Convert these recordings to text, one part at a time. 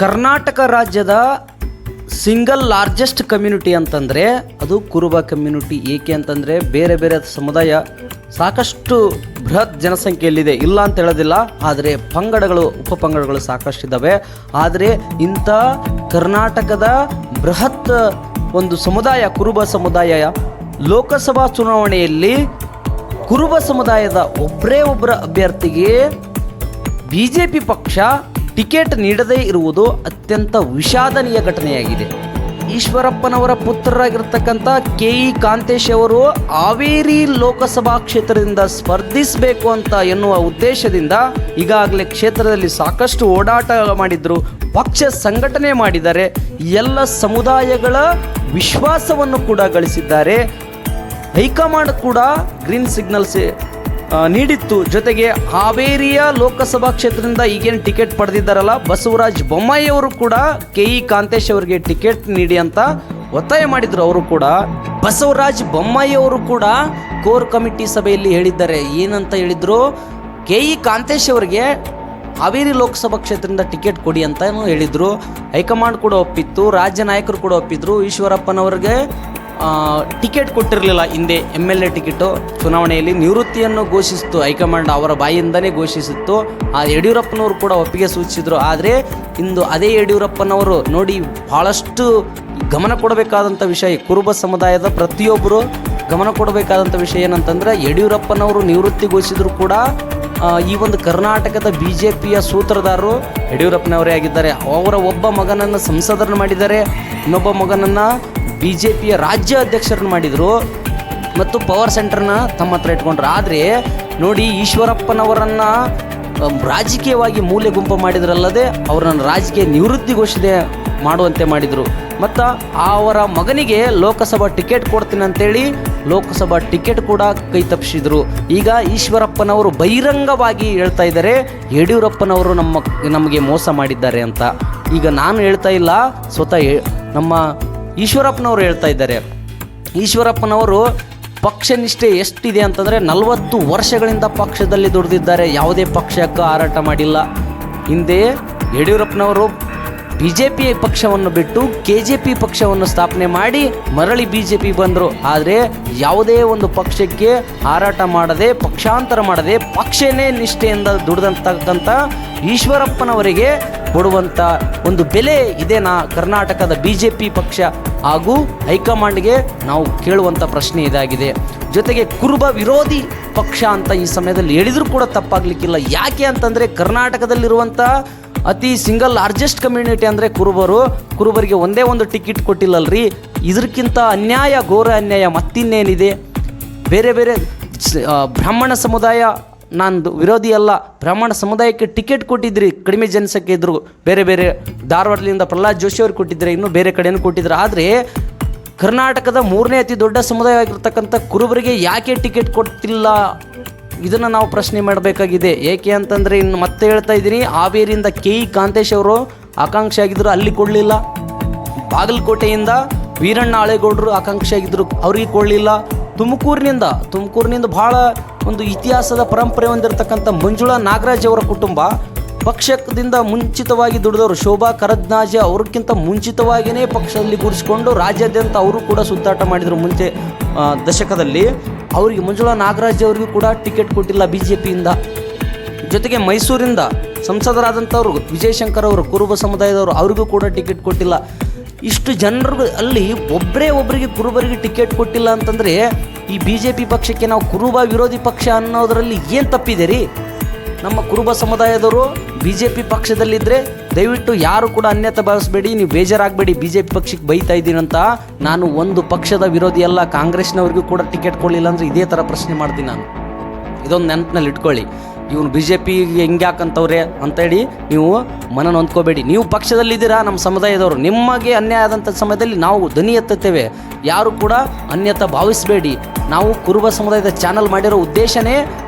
ಕರ್ನಾಟಕ ರಾಜ್ಯದ single largest community ಅಂತಂದರೆ ಅದು ಕುರುಬ ಕಮ್ಯುನಿಟಿ. ಏಕೆ ಅಂತಂದರೆ ಬೇರೆ ಬೇರೆ ಸಮುದಾಯ ಸಾಕಷ್ಟು ಬೃಹತ್ ಜನಸಂಖ್ಯೆಯಲ್ಲಿದೆ, ಇಲ್ಲ ಅಂತ ಹೇಳೋದಿಲ್ಲ. ಆದರೆ ಪಂಗಡಗಳು ಉಪಪಂಗಡಗಳು ಸಾಕಷ್ಟಿದ್ದಾವೆ. ಆದರೆ ಇಂಥ ಕರ್ನಾಟಕದ ಬೃಹತ್ ಒಂದು ಸಮುದಾಯ ಕುರುಬ ಸಮುದಾಯ ಲೋಕಸಭಾ ಚುನಾವಣೆಯಲ್ಲಿ ಕುರುಬ ಸಮುದಾಯದ ಒಬ್ಬರ ಅಭ್ಯರ್ಥಿಗೆ BJP ಪಕ್ಷ ಟಿಕೆಟ್ ನೀಡದೇ ಇರುವುದು ಅತ್ಯಂತ ವಿಷಾದನೀಯ ಘಟನೆಯಾಗಿದೆ. ಈಶ್ವರಪ್ಪನವರ ಪುತ್ರರಾಗಿರ್ತಕ್ಕಂಥ KE ಕಾಂತೇಶ್ ಅವರು ಹಾವೇರಿ ಲೋಕಸಭಾ ಕ್ಷೇತ್ರದಿಂದ ಸ್ಪರ್ಧಿಸಬೇಕು ಅಂತ ಎನ್ನುವ ಉದ್ದೇಶದಿಂದ ಈಗಾಗಲೇ ಕ್ಷೇತ್ರದಲ್ಲಿ ಸಾಕಷ್ಟು ಓಡಾಟ ಮಾಡಿದ್ರು, ಪಕ್ಷ ಸಂಘಟನೆ ಮಾಡಿದ್ದಾರೆ, ಎಲ್ಲ ಸಮುದಾಯಗಳ ವಿಶ್ವಾಸವನ್ನು ಕೂಡ ಗಳಿಸಿದ್ದಾರೆ. ಹೈಕಮಾಂಡ್ ಕೂಡ ಗ್ರೀನ್ ಸಿಗ್ನಲ್ಸ್ ನೀಡಿತ್ತು. ಜೊತೆಗೆ ಹಾವೇರಿಯ ಲೋಕಸಭಾ ಕ್ಷೇತ್ರದಿಂದ ಈಗೇನು ಟಿಕೆಟ್ ಪಡೆದಿದ್ದಾರಲ್ಲ ಬಸವರಾಜ ಬೊಮ್ಮಾಯಿ ಅವರು ಕೂಡ KE ಕಾಂತೇಶ್ ಅವರಿಗೆ ಟಿಕೆಟ್ ನೀಡಿ ಅಂತ ಒತ್ತಾಯ ಮಾಡಿದ್ರು. ಅವರು ಕೂಡ ಬಸವರಾಜ ಬೊಮ್ಮಾಯಿ ಅವರು ಕೂಡ ಕೋರ್ ಕಮಿಟಿ ಸಭೆಯಲ್ಲಿ ಹೇಳಿದ್ದಾರೆ. ಏನಂತ ಹೇಳಿದ್ರು, KE ಕಾಂತೇಶ್ ಅವರಿಗೆ ಹಾವೇರಿ ಲೋಕಸಭಾ ಕ್ಷೇತ್ರದಿಂದ ಟಿಕೆಟ್ ಕೊಡಿ ಅಂತ ಹೇಳಿದರು. ಹೈಕಮಾಂಡ್ ಕೂಡ ಒಪ್ಪಿತ್ತು, ರಾಜ್ಯ ನಾಯಕರು ಕೂಡ ಒಪ್ಪಿದ್ರು. ಈಶ್ವರಪ್ಪನವ್ರಿಗೆ ಟಿಕೆಟ್ ಕೊಟ್ಟಿರಲಿಲ್ಲ. ಹಿಂದೆ MLA ಟಿಕೆಟು ಚುನಾವಣೆಯಲ್ಲಿ ನಿವೃತ್ತಿಯನ್ನು ಘೋಷಿಸಿತ್ತು ಹೈಕಮಾಂಡ್, ಅವರ ಬಾಯಿಂದನೇ ಘೋಷಿಸಿತ್ತು. ಆ ಯಡಿಯೂರಪ್ಪನವರು ಕೂಡ ಒಪ್ಪಿಗೆ ಸೂಚಿಸಿದರು. ಆದರೆ ಇಂದು ಅದೇ ಯಡಿಯೂರಪ್ಪನವರು ನೋಡಿ ಭಾಳಷ್ಟು ಗಮನ ಕೊಡಬೇಕಾದಂಥ ವಿಷಯ, ಕುರುಬ ಸಮುದಾಯದ ಪ್ರತಿಯೊಬ್ಬರು ಗಮನ ಕೊಡಬೇಕಾದಂಥ ವಿಷಯ ಏನಂತಂದರೆ, ಯಡಿಯೂರಪ್ಪನವರು ನಿವೃತ್ತಿ ಘೋಷಿಸಿದ್ರು ಕೂಡ ಈ ಒಂದು ಕರ್ನಾಟಕದ BJPಯ ಸೂತ್ರಧಾರರು ಯಡಿಯೂರಪ್ಪನವರೇ ಆಗಿದ್ದಾರೆ. ಅವರ ಒಬ್ಬ ಮಗನನ್ನು ಸಂಸದರನ್ನು ಮಾಡಿದ್ದಾರೆ, ಇನ್ನೊಬ್ಬ ಮಗನನ್ನು BJPಯ ರಾಜ್ಯ ಅಧ್ಯಕ್ಷರನ್ನು ಮಾಡಿದರು ಮತ್ತು ಪವರ್ ಸೆಂಟರ್ನ ತಮ್ಮ ಹತ್ರ ಇಟ್ಕೊಂಡ್ರು. ಆದರೆ ನೋಡಿ, ಈಶ್ವರಪ್ಪನವರನ್ನು ರಾಜಕೀಯವಾಗಿ ಮೂಲೆ ಗುಂಪು ಮಾಡಿದ್ರಲ್ಲದೆ ಅವರನ್ನು ರಾಜಕೀಯ ನಿವೃತ್ತಿ ಘೋಷಣೆ ಮಾಡುವಂತೆ ಮಾಡಿದರು. ಮತ್ತು ಅವರ ಮಗನಿಗೆ ಲೋಕಸಭಾ ಟಿಕೆಟ್ ಕೊಡ್ತೀನಿ ಅಂತೇಳಿ ಲೋಕಸಭಾ ಟಿಕೆಟ್ ಕೂಡ ಕೈ ತಪ್ಪಿಸಿದರು. ಈಗ ಈಶ್ವರಪ್ಪನವರು ಬಹಿರಂಗವಾಗಿ ಹೇಳ್ತಾ ಇದ್ದಾರೆ ಯಡಿಯೂರಪ್ಪನವರು ನಮಗೆ ಮೋಸ ಮಾಡಿದ್ದಾರೆ ಅಂತ. ಈಗ ನಾನು ಹೇಳ್ತಾ ಇಲ್ಲ, ಸ್ವತಃ ನಮ್ಮ ಈಶ್ವರಪ್ಪನವರು ಹೇಳ್ತಾ ಇದ್ದಾರೆ. ಈಶ್ವರಪ್ಪನವರು ಪಕ್ಷ ನಿಷ್ಠೆ ಎಷ್ಟಿದೆ ಅಂತಂದರೆ 40 ವರ್ಷಗಳಿಂದ ಪಕ್ಷದಲ್ಲಿ ದುಡಿದಿದ್ದಾರೆ, ಯಾವುದೇ ಪಕ್ಷಕ್ಕೆ ಹಾರಾಟ ಮಾಡಿಲ್ಲ. ಹಿಂದೆ ಯಡಿಯೂರಪ್ಪನವರು BJP ಪಕ್ಷವನ್ನು ಬಿಟ್ಟು KJP ಪಕ್ಷವನ್ನು ಸ್ಥಾಪನೆ ಮಾಡಿ ಮರಳಿ BJP ಬಂದರು. ಆದರೆ ಯಾವುದೇ ಒಂದು ಪಕ್ಷಕ್ಕೆ ಹಾರಾಟ ಮಾಡದೆ, ಪಕ್ಷಾಂತರ ಮಾಡದೆ, ಪಕ್ಷನೇ ನಿಷ್ಠೆಯಿಂದ ದುಡಿದಂತಕ್ಕಂಥ ಈಶ್ವರಪ್ಪನವರಿಗೆ ಕೊಡುವಂಥ ಒಂದು ಬೆಲೆ ಇದೇನಾ ಕರ್ನಾಟಕದ BJP ಪಕ್ಷ ಹಾಗೂ ಹೈಕಮಾಂಡ್ಗೆ ನಾವು ಕೇಳುವಂಥ ಪ್ರಶ್ನೆ ಇದಾಗಿದೆ. ಜೊತೆಗೆ ಕುರುಬ ವಿರೋಧಿ ಪಕ್ಷ ಅಂತ ಈ ಸಮಯದಲ್ಲಿ ಹೇಳಿದರೂ ಕೂಡ ತಪ್ಪಾಗಲಿಕ್ಕಿಲ್ಲ. ಯಾಕೆ ಅಂತಂದರೆ ಕರ್ನಾಟಕದಲ್ಲಿರುವಂಥ ಅತಿ ಸಿಂಗಲ್ ಲಾರ್ಜೆಸ್ಟ್ ಕಮ್ಯುನಿಟಿ ಅಂದರೆ ಕುರುಬರಿಗೆ ಒಂದೇ ಒಂದು ಟಿಕೆಟ್ ಕೊಟ್ಟಿಲ್ಲಲ್ರಿ. ಇದಕ್ಕಿಂತ ಅನ್ಯಾಯ, ಘೋರ ಅನ್ಯಾಯ ಮತ್ತಿನ್ನೇನಿದೆ? ಬೇರೆ ಬೇರೆ ಬ್ರಾಹ್ಮಣ ಸಮುದಾಯ, ನಾನು ವಿರೋಧಿ ಅಲ್ಲ, ಬ್ರಾಹ್ಮಣ ಸಮುದಾಯಕ್ಕೆ ಟಿಕೆಟ್ ಕೊಟ್ಟಿದ್ರಿ, ಕಡಿಮೆ ಜನಸಂಖ್ಯೆ ಇದ್ದರು. ಬೇರೆ ಬೇರೆ ಧಾರವಾಡದಿಂದ ಪ್ರಹ್ಲಾದ್ ಜೋಶಿ ಅವ್ರಿಗೆ ಕೊಟ್ಟಿದ್ರೆ, ಇನ್ನೂ ಬೇರೆ ಕಡೆಯೂ ಕೊಟ್ಟಿದ್ರು. ಆದರೆ ಕರ್ನಾಟಕದ 3ನೇ ಅತಿ ದೊಡ್ಡ ಸಮುದಾಯ ಆಗಿರ್ತಕ್ಕಂಥ ಕುರುಬರಿಗೆ ಯಾಕೆ ಟಿಕೆಟ್ ಕೊಡ್ತಿಲ್ಲ? ಇದನ್ನು ನಾವು ಪ್ರಶ್ನೆ ಮಾಡಬೇಕಾಗಿದೆ. ಏಕೆ ಅಂತಂದರೆ, ಇನ್ನು ಮತ್ತೆ ಹೇಳ್ತಾ ಇದ್ದೀನಿ, ಹಾವೇರಿಯಿಂದ KE ಕಾಂತೇಶ್ ಅವರು ಆಕಾಂಕ್ಷಿ ಆಗಿದ್ದರು, ಅಲ್ಲಿ ಕೊಡಲಿಲ್ಲ. ಬಾಗಲಕೋಟೆಯಿಂದ ವೀರಣ್ಣ ಆಳೇಗೌಡರು ಆಕಾಂಕ್ಷಿ ಆಗಿದ್ದರು, ಅವ್ರಿಗೆ ಕೊಡಲಿಲ್ಲ. ತುಮಕೂರಿನಿಂದ ಭಾಳ ಒಂದು ಇತಿಹಾಸದ ಪರಂಪರೆ ಹೊಂದಿರತಕ್ಕಂಥ ಮಂಜುಳಾ ನಾಗರಾಜ್ ಅವರ ಕುಟುಂಬ ಪಕ್ಷದಿಂದ ಮುಂಚಿತವಾಗಿ ದುಡಿದವರು. ಶೋಭಾ ಕರದ್ನಾಜೆ ಅವ್ರಿಗಿಂತ ಮುಂಚಿತವಾಗಿಯೇ ಪಕ್ಷದಲ್ಲಿ ಕೂರಿಸಿಕೊಂಡು ರಾಜ್ಯಾದ್ಯಂತ ಅವರು ಕೂಡ ಸುತ್ತಾಟ ಮಾಡಿದರು ಮುಂಚೆ ದಶಕದಲ್ಲಿ. ಅವರಿಗೆ ಮಂಜುಳಾ ನಾಗರಾಜ್ ಅವರಿಗೂ ಕೂಡ ಟಿಕೆಟ್ ಕೊಟ್ಟಿಲ್ಲ BJPಯಿಂದ. ಜೊತೆಗೆ ಮೈಸೂರಿಂದ ಸಂಸದರಾದಂಥವ್ರು ವಿಜಯಶಂಕರ್ ಅವರು ಕುರುಬ ಸಮುದಾಯದವರು, ಅವ್ರಿಗೂ ಕೂಡ ಟಿಕೆಟ್ ಕೊಟ್ಟಿಲ್ಲ. ಇಷ್ಟು ಜನರಿಗೂ ಅಲ್ಲಿ ಒಬ್ಬರಿಗೆ ಕುರುಬರಿಗೆ ಟಿಕೆಟ್ ಕೊಟ್ಟಿಲ್ಲ ಅಂತಂದರೆ ಈ BJP ಪಕ್ಷಕ್ಕೆ ನಾವು ಕುರುಬ ವಿರೋಧಿ ಪಕ್ಷ ಅನ್ನೋದರಲ್ಲಿ ಏನು ತಪ್ಪಿದೆ ರೀ? ನಮ್ಮ ಕುರುಬ ಸಮುದಾಯದವರು BJP ಪಕ್ಷದಲ್ಲಿದ್ದರೆ ದಯವಿಟ್ಟು ಯಾರು ಕೂಡ ಅನ್ಯತೆ ಭಾವಿಸಬೇಡಿ, ನೀವು ಬೇಜಾರಾಗಬೇಡಿ. BJP ಪಕ್ಷಕ್ಕೆ ಬೈತಾ ಇದ್ದೀನಂತ ನಾನು ಒಂದು ಪಕ್ಷದ ವಿರೋಧಿ ಅಲ್ಲ. ಕಾಂಗ್ರೆಸ್ನವ್ರಿಗೂ ಕೂಡ ಟಿಕೆಟ್ ಕೊಡಲಿಲ್ಲ ಅಂದರೆ ಇದೇ ಥರ ಪ್ರಶ್ನೆ ಮಾಡ್ತೀನಿ ನಾನು. ಇದೊಂದು ನೆನಪಿನಲ್ಲಿ ಇಟ್ಕೊಳ್ಳಿ. ಇವನು BJPಗೆ ಹೆಂಗೆ ಯಾಕಂತವ್ರೆ ಅಂತೇಳಿ ನೀವು ಮನನ ಹೊಂದ್ಕೋಬೇಡಿ. ನೀವು ಪಕ್ಷದಲ್ಲಿದ್ದೀರಾ, ನಮ್ಮ ಸಮುದಾಯದವರು, ನಿಮಗೆ ಅನ್ಯಾಯ ಆದಂಥ ಸಮಯದಲ್ಲಿ ನಾವು ಧ್ವನಿ ಎತ್ತುತ್ತೇವೆ. ಯಾರು ಕೂಡ ಅನ್ಯತಾ ಭಾವಿಸಬೇಡಿ. ನಾವು ಕುರುಬ ಸಮುದಾಯದ ಚಾನಲ್ ಮಾಡಿರೋ ಉದ್ದೇಶನೇ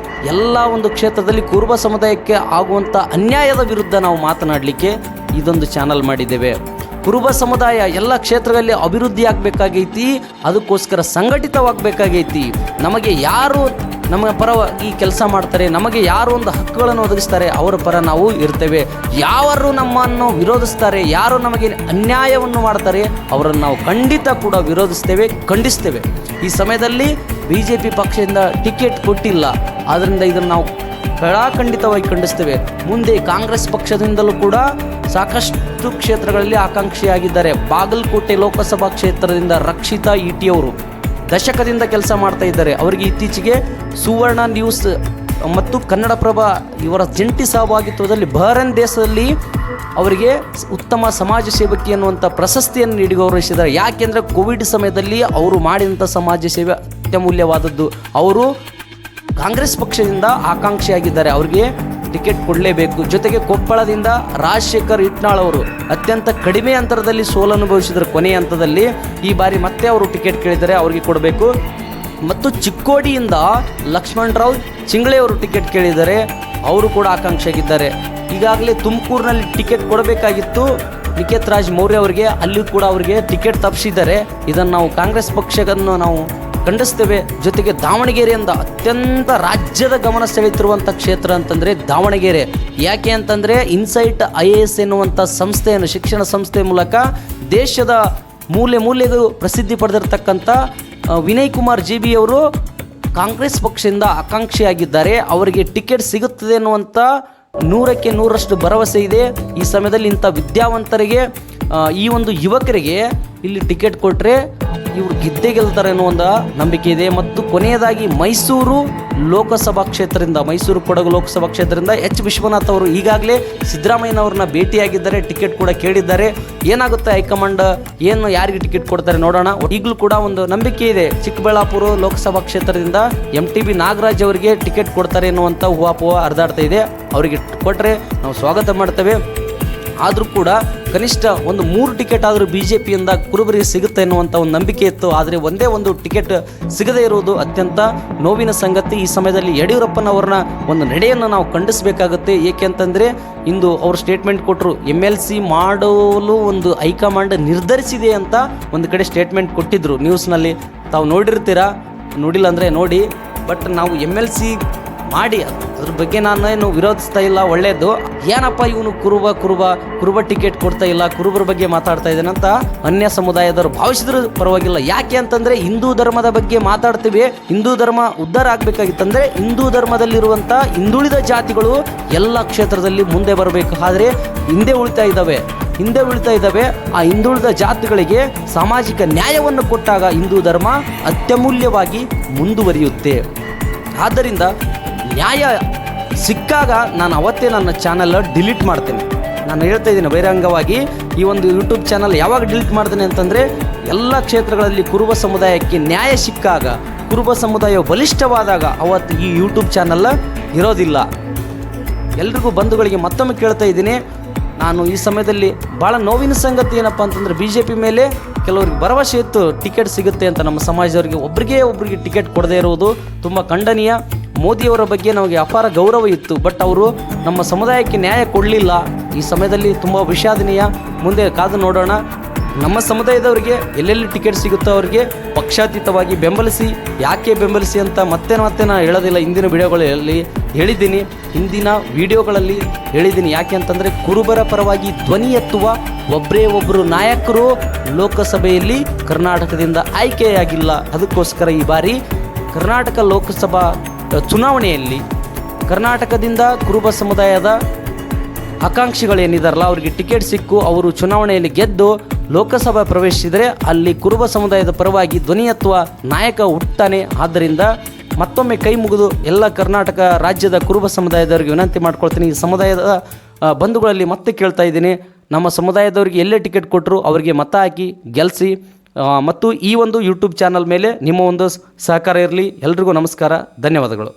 ಎಲ್ಲ ಒಂದು ಕ್ಷೇತ್ರದಲ್ಲಿ ಕುರುಬ ಸಮುದಾಯಕ್ಕೆ ಆಗುವಂಥ ಅನ್ಯಾಯದ ವಿರುದ್ಧ ನಾವು ಮಾತನಾಡಲಿಕ್ಕೆ ಇದೊಂದು ಚಾನಲ್ ಮಾಡಿದ್ದೇವೆ. ಕುರುಬ ಸಮುದಾಯ ಎಲ್ಲ ಕ್ಷೇತ್ರಗಳಲ್ಲಿ ಅಭಿವೃದ್ಧಿ ಆಗಬೇಕಾಗೈತಿ, ಅದಕ್ಕೋಸ್ಕರ ಸಂಘಟಿತವಾಗಬೇಕಾಗೈತಿ. ನಮಗೆ ಯಾರು ನಮ್ಮ ಪರವಾಗಿ ಕೆಲಸ ಮಾಡ್ತಾರೆ, ನಮಗೆ ಯಾರು ಒಂದು ಹಕ್ಕುಗಳನ್ನು ಒದಗಿಸ್ತಾರೆ ಅವರ ಪರ ನಾವು ಇರ್ತೇವೆ. ಯಾರು ನಮ್ಮನ್ನು ವಿರೋಧಿಸ್ತಾರೆ, ಯಾರು ನಮಗೆ ಅನ್ಯಾಯವನ್ನು ಮಾಡ್ತಾರೆ ಅವರನ್ನು ನಾವು ಖಂಡಿತ ಕೂಡ ವಿರೋಧಿಸ್ತೇವೆ, ಖಂಡಿಸ್ತೇವೆ. ಈ ಸಮಯದಲ್ಲಿ BJP ಪಕ್ಷದಿಂದ ಟಿಕೆಟ್ ಕೊಟ್ಟಿಲ್ಲ, ಆದ್ದರಿಂದ ಇದನ್ನು ನಾವು ಖಂಡಿತವಾಗಿ ಖಂಡಿಸ್ತೇವೆ. ಮುಂದೆ ಕಾಂಗ್ರೆಸ್ ಪಕ್ಷದಿಂದಲೂ ಕೂಡ ಸಾಕಷ್ಟು ಕ್ಷೇತ್ರಗಳಲ್ಲಿ ಆಕಾಂಕ್ಷಿಯಾಗಿದ್ದಾರೆ. ಬಾಗಲಕೋಟೆ ಲೋಕಸಭಾ ಕ್ಷೇತ್ರದಿಂದ ರಕ್ಷಿತಾ ಈಟಿ ಅವರು ದಶಕದಿಂದ ಕೆಲಸ ಮಾಡ್ತಾ ಇದ್ದಾರೆ. ಅವರಿಗೆ ಇತ್ತೀಚೆಗೆ ಸುವರ್ಣ ನ್ಯೂಸ್ ಮತ್ತು ಕನ್ನಡಪ್ರಭ ಇವರ ಜಂಟಿ ಸಹಭಾಗಿತ್ವದಲ್ಲಿ ಬಹರೇನ್ ದೇಶದಲ್ಲಿ ಅವರಿಗೆ ಉತ್ತಮ ಸಮಾಜ ಸೇವಕಿ ಅನ್ನುವಂಥ ಪ್ರಶಸ್ತಿಯನ್ನು ನೀಡಿ ಗೌರವಿಸಿದ್ದಾರೆ. ಯಾಕೆಂದರೆ ಕೋವಿಡ್ ಸಮಯದಲ್ಲಿ ಅವರು ಮಾಡಿದಂಥ ಸಮಾಜ ಸೇವೆ ಅತ್ಯಮೂಲ್ಯವಾದದ್ದು. ಅವರು ಕಾಂಗ್ರೆಸ್ ಪಕ್ಷದಿಂದ ಆಕಾಂಕ್ಷಿಯಾಗಿದ್ದಾರೆ, ಅವರಿಗೆ ಟಿಕೆಟ್ ಕೊಡಲೇಬೇಕು. ಜೊತೆಗೆ ಕೊಪ್ಪಳದಿಂದ ರಾಜಶೇಖರ್ ಇಟ್ನಾಳ್ ಅವರು ಅತ್ಯಂತ ಕಡಿಮೆ ಅಂತರದಲ್ಲಿ ಸೋಲನುಭವಿಸಿದರು. ಕೊನೆಯ ಹಂತದಲ್ಲಿ ಈ ಬಾರಿ ಮತ್ತೆ ಅವರು ಟಿಕೆಟ್ ಕೇಳಿದ್ದಾರೆ, ಅವರಿಗೆ ಕೊಡಬೇಕು. ಮತ್ತು ಚಿಕ್ಕೋಡಿಯಿಂದ ಲಕ್ಷ್ಮಣರಾವ್ ಚಿಂಗ್ಳೆ ಅವರು ಟಿಕೆಟ್ ಕೇಳಿದ್ದಾರೆ, ಅವರು ಕೂಡ ಆಕಾಂಕ್ಷಿಯಾಗಿದ್ದಾರೆ. ಈಗಾಗಲೇ ತುಮಕೂರಿನಲ್ಲಿ ಟಿಕೆಟ್ ಕೊಡಬೇಕಾಗಿತ್ತು ನಿಖೇತ್ ರಾಜ್ ಮೌರ್ಯ ಅವರಿಗೆ, ಅಲ್ಲಿ ಕೂಡ ಅವರಿಗೆ ಟಿಕೆಟ್ ತಪ್ಪಿಸಿದ್ದಾರೆ. ಇದನ್ನು ನಾವು ಕಾಂಗ್ರೆಸ್ ಪಕ್ಷವನ್ನು ನಾವು ಖಂಡಿಸ್ತೇವೆ. ಜೊತೆಗೆ ದಾವಣಗೆರೆಯಿಂದ ಅತ್ಯಂತ ರಾಜ್ಯದ ಗಮನ ಸೆಳೆಯುತ್ತಿರುವಂಥ ಕ್ಷೇತ್ರ ಅಂತಂದರೆ ದಾವಣಗೆರೆ. ಯಾಕೆ ಅಂತಂದರೆ ಇನ್ಸೈಟ್ IAS ಎನ್ನುವಂಥ ಸಂಸ್ಥೆಯನ್ನು, ಶಿಕ್ಷಣ ಸಂಸ್ಥೆ ಮೂಲಕ ದೇಶದ ಮೂಲೆಗೂ ಪ್ರಸಿದ್ಧಿ ಪಡೆದಿರತಕ್ಕಂಥ ವಿನಯ್ ಕುಮಾರ್ GB ಅವರು ಕಾಂಗ್ರೆಸ್ ಪಕ್ಷದಿಂದ ಆಕಾಂಕ್ಷಿಯಾಗಿದ್ದಾರೆ. ಅವರಿಗೆ ಟಿಕೆಟ್ ಸಿಗುತ್ತದೆ ಎನ್ನುವಂಥ 100ಕ್ಕೆ 100ರಷ್ಟು ಭರವಸೆ ಇದೆ. ಈ ಸಮಯದಲ್ಲಿ ಇಂಥ ವಿದ್ಯಾವಂತರಿಗೆ, ಈ ಒಂದು ಯುವಕರಿಗೆ ಇಲ್ಲಿ ಟಿಕೆಟ್ ಕೊಟ್ಟರೆ ಇವರು ಗೆಲ್ತಾರೆ ಅನ್ನೋ ಒಂದು ನಂಬಿಕೆ ಇದೆ. ಮತ್ತು ಕೊನೆಯದಾಗಿ ಮೈಸೂರು ಲೋಕಸಭಾ ಕ್ಷೇತ್ರದಿಂದ, ಮೈಸೂರು ಕೊಡಗು ಲೋಕಸಭಾ ಕ್ಷೇತ್ರದಿಂದ H. ವಿಶ್ವನಾಥ್ ಅವರು ಈಗಾಗಲೇ ಸಿದ್ದರಾಮಯ್ಯನವ್ರನ್ನ ಭೇಟಿಯಾಗಿದ್ದಾರೆ, ಟಿಕೆಟ್ ಕೂಡ ಕೇಳಿದ್ದಾರೆ. ಏನಾಗುತ್ತೆ ಹೈಕಮಾಂಡ್ ಏನು ಯಾರಿಗೆ ಟಿಕೆಟ್ ಕೊಡ್ತಾರೆ ನೋಡೋಣ. ಈಗಲೂ ಕೂಡ ಒಂದು ನಂಬಿಕೆ ಇದೆ, ಚಿಕ್ಕಬಳ್ಳಾಪುರ ಲೋಕಸಭಾ ಕ್ಷೇತ್ರದಿಂದ MTB ನಾಗರಾಜ್ ಅವರಿಗೆ ಟಿಕೆಟ್ ಕೊಡ್ತಾರೆ ಎನ್ನುವಂಥ ಹೂವಾಪೂವ ಹರಿದಾಡ್ತಾ ಇದೆ. ಅವರಿಗೆ ಕೊಟ್ಟರೆ ನಾವು ಸ್ವಾಗತ ಮಾಡ್ತೇವೆ. ಆದರೂ ಕೂಡ ಕನಿಷ್ಠ ಒಂದು 3 ಟಿಕೆಟ್ ಆದರೂ BJPಯಿಂದ ಕುರುಬರಿಗೆ ಸಿಗುತ್ತೆ ಎನ್ನುವಂಥ ಒಂದು ನಂಬಿಕೆ ಇತ್ತು. ಆದರೆ ಒಂದೇ ಒಂದು ಟಿಕೆಟ್ ಸಿಗದೇ ಇರುವುದು ಅತ್ಯಂತ ನೋವಿನ ಸಂಗತಿ. ಈ ಸಮಯದಲ್ಲಿ ಯಡಿಯೂರಪ್ಪನವ್ರನ್ನ ಒಂದು ನಡೆಯನ್ನು ನಾವು ಖಂಡಿಸಬೇಕಾಗುತ್ತೆ. ಏಕೆ ಅಂತಂದರೆ ಇಂದು ಅವರು ಸ್ಟೇಟ್ಮೆಂಟ್ ಕೊಟ್ಟರು, MLC ಮಾಡಲು ಒಂದು ಹೈಕಮಾಂಡ್ ನಿರ್ಧರಿಸಿದೆ ಅಂತ ಒಂದು ಕಡೆ ಸ್ಟೇಟ್ಮೆಂಟ್ ಕೊಟ್ಟಿದ್ದರು. ನ್ಯೂಸ್ನಲ್ಲಿ ತಾವು ನೋಡಿರ್ತೀರಾ, ನೋಡಿಲ್ಲ ಅಂದರೆ ನೋಡಿ. ಬಟ್ ನಾವು MLC ಮಾಡಿ ಅದ್ರ ಬಗ್ಗೆ ನಾನೇನು ವಿರೋಧಿಸ್ತಾ ಇಲ್ಲ, ಒಳ್ಳೆಯದು. ಏನಪ್ಪ ಇವನು ಕುರುಬ ಟಿಕೆಟ್ ಕೊಡ್ತಾ ಇಲ್ಲ, ಕುರುಬರ ಬಗ್ಗೆ ಮಾತಾಡ್ತಾ ಇದ್ದಾನೆ ಅಂತ ಅನ್ಯ ಸಮುದಾಯದವರು ಭಾವಿಸಿದ್ರು ಪರವಾಗಿಲ್ಲ. ಯಾಕೆ ಅಂತಂದರೆ ಹಿಂದೂ ಧರ್ಮದ ಬಗ್ಗೆ ಮಾತಾಡ್ತೀವಿ. ಹಿಂದೂ ಧರ್ಮ ಉದ್ಧಾರ ಆಗಬೇಕಾಗಿತ್ತಂದರೆ ಹಿಂದೂ ಧರ್ಮದಲ್ಲಿರುವಂಥ ಹಿಂದುಳಿದ ಜಾತಿಗಳು ಎಲ್ಲ ಕ್ಷೇತ್ರದಲ್ಲಿ ಮುಂದೆ ಬರಬೇಕು. ಆದರೆ ಹಿಂದೆ ಉಳಿತಾ ಇದ್ದಾವೆ. ಆ ಹಿಂದುಳಿದ ಜಾತಿಗಳಿಗೆ ಸಾಮಾಜಿಕ ನ್ಯಾಯವನ್ನು ಕೊಟ್ಟಾಗ ಹಿಂದೂ ಧರ್ಮ ಅತ್ಯಮೂಲ್ಯವಾಗಿ ಮುಂದುವರಿಯುತ್ತೆ. ಆದ್ದರಿಂದ ನ್ಯಾಯ ಸಿಕ್ಕಾಗ ನಾನು ಅವತ್ತೇ ನನ್ನ ಚಾನಲ್ ಡಿಲೀಟ್ ಮಾಡ್ತೇನೆ. ನಾನು ಹೇಳ್ತಾ ಇದ್ದೀನಿ ಬಹಿರಂಗವಾಗಿ, ಈ ಒಂದು ಯೂಟ್ಯೂಬ್ ಚಾನಲ್ ಯಾವಾಗ ಡಿಲೀಟ್ ಮಾಡ್ತೇನೆ ಅಂತಂದರೆ ಎಲ್ಲ ಕ್ಷೇತ್ರಗಳಲ್ಲಿ ಕುರುಬ ಸಮುದಾಯಕ್ಕೆ ನ್ಯಾಯ ಸಿಕ್ಕಾಗ, ಕುರುಬ ಸಮುದಾಯ ಬಲಿಷ್ಠವಾದಾಗ ಅವತ್ತು ಈ ಯೂಟ್ಯೂಬ್ ಚಾನಲ್ ಇರೋದಿಲ್ಲ. ಎಲ್ರಿಗೂ ಬಂಧುಗಳಿಗೆ ಮತ್ತೊಮ್ಮೆ ಕೇಳ್ತಾ ಇದ್ದೀನಿ, ನಾನು ಈ ಸಮಯದಲ್ಲಿ ಭಾಳ ನೋವಿನ ಸಂಗತಿ ಏನಪ್ಪ ಅಂತಂದರೆ BJP ಮೇಲೆ ಕೆಲವರಿಗೆ ಭರವಸೆ ಇತ್ತು ಟಿಕೆಟ್ ಸಿಗುತ್ತೆ ಅಂತ. ನಮ್ಮ ಸಮಾಜದವರಿಗೆ ಒಬ್ಬರಿಗೆ ಟಿಕೆಟ್ ಕೊಡದೇ ಇರುವುದು ತುಂಬ ಖಂಡನೀಯ. ಮೋದಿಯವರ ಬಗ್ಗೆ ನಮಗೆ ಅಪಾರ ಗೌರವ ಇತ್ತು, ಬಟ್ ಅವರು ನಮ್ಮ ಸಮುದಾಯಕ್ಕೆ ನ್ಯಾಯ ಕೊಡಲಿಲ್ಲ. ಈ ಸಮಯದಲ್ಲಿ ತುಂಬ ವಿಷಾದನೀಯ. ಮುಂದೆ ಕಾದು ನೋಡೋಣ. ನಮ್ಮ ಸಮುದಾಯದವರಿಗೆ ಎಲ್ಲೆಲ್ಲಿ ಟಿಕೆಟ್ ಸಿಗುತ್ತೋ ಅವರಿಗೆ ಪಕ್ಷಾತೀತವಾಗಿ ಬೆಂಬಲಿಸಿ. ಯಾಕೆ ಬೆಂಬಲಿಸಿ ಅಂತ ಮತ್ತೆ ನಾನು ಹೇಳೋದಿಲ್ಲ, ಹಿಂದಿನ ವಿಡಿಯೋಗಳಲ್ಲಿ ಹೇಳಿದ್ದೀನಿ, ಯಾಕೆ ಅಂತಂದರೆ ಕುರುಬರ ಪರವಾಗಿ ಧ್ವನಿ ಎತ್ತುವ ಒಬ್ಬರು ನಾಯಕರು ಲೋಕಸಭೆಯಲ್ಲಿ ಕರ್ನಾಟಕದಿಂದ ಆಯ್ಕೆಯಾಗಿಲ್ಲ. ಅದಕ್ಕೋಸ್ಕರ ಈ ಬಾರಿ ಕರ್ನಾಟಕ ಲೋಕಸಭಾ ಚುನಾವಣೆಯಲ್ಲಿ ಕರ್ನಾಟಕದಿಂದ ಕುರುಬ ಸಮುದಾಯದ ಆಕಾಂಕ್ಷಿಗಳೇನಿದಾರಲ್ಲ ಅವರಿಗೆ ಟಿಕೆಟ್ ಸಿಕ್ಕು ಅವರು ಚುನಾವಣೆಯಲ್ಲಿ ಗೆದ್ದು ಲೋಕಸಭೆ ಪ್ರವೇಶಿಸಿದರೆ ಅಲ್ಲಿ ಕುರುಬ ಸಮುದಾಯದ ಪರವಾಗಿ ಧ್ವನಿ ಎತ್ತುವ ನಾಯಕ ಹುಟ್ಟುತ್ತಾನೆ. ಆದ್ದರಿಂದ ಮತ್ತೊಮ್ಮೆ ಕೈ ಮುಗಿದು ಎಲ್ಲ ಕರ್ನಾಟಕ ರಾಜ್ಯದ ಕುರುಬ ಸಮುದಾಯದವರಿಗೆ ವಿನಂತಿ ಮಾಡ್ಕೊಳ್ತೀನಿ. ಈ ಸಮುದಾಯದ ಬಂಧುಗಳಲ್ಲಿ ಮತ್ತೆ ಕೇಳ್ತಾ ಇದ್ದೀನಿ, ನಮ್ಮ ಸಮುದಾಯದವರಿಗೆ ಎಲ್ಲೇ ಟಿಕೆಟ್ ಕೊಟ್ಟರು ಅವರಿಗೆ ಮತ ಹಾಕಿ ಗೆಲ್ಲಿಸಿ. ಮತ್ತು ಈ ಒಂದು ಯೂಟ್ಯೂಬ್ ಚಾನಲ್ ಮೇಲೆ ನಿಮ್ಮ ಒಂದು ಸಹಕಾರ ಇರಲಿ. ಎಲ್ರಿಗೂ ನಮಸ್ಕಾರ, ಧನ್ಯವಾದಗಳು.